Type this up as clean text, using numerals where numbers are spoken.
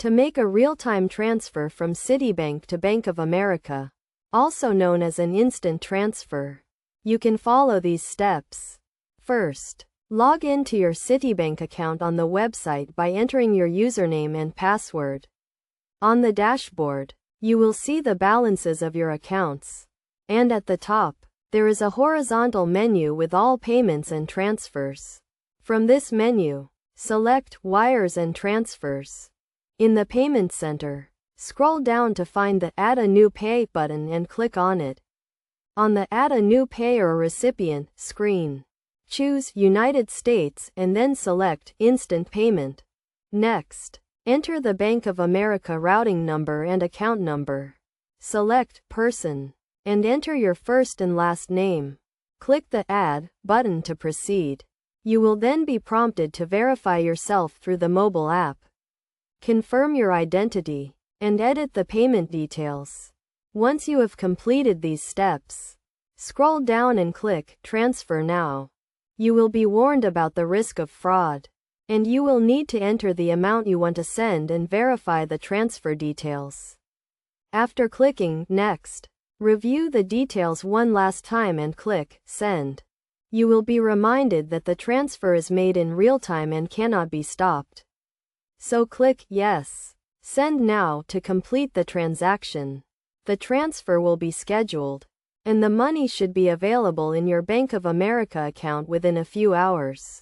To make a real-time transfer from Citibank to Bank of America, also known as an instant transfer, you can follow these steps. First, log into your Citibank account on the website by entering your username and password. On the dashboard, you will see the balances of your accounts. And at the top, there is a horizontal menu with all payments and transfers. From this menu, select Wires and Transfers. In the Payment Center, scroll down to find the Add a New Pay button and click on it. On the Add a New Payer or Recipient screen, choose United States and then select Instant Payment. Next, enter the Bank of America routing number and account number. Select Person and enter your first and last name. Click the Add button to proceed. You will then be prompted to verify yourself through the mobile app. Confirm your identity and edit the payment details. Once you have completed these steps, scroll down and click Transfer Now. You will be warned about the risk of fraud, and you will need to enter the amount you want to send and verify the transfer details. After clicking Next, review the details one last time and click Send. You will be reminded that the transfer is made in real time and cannot be stopped. So click Yes, Send Now to complete the transaction. The transfer will be scheduled, and the money should be available in your Bank of America account within a few hours.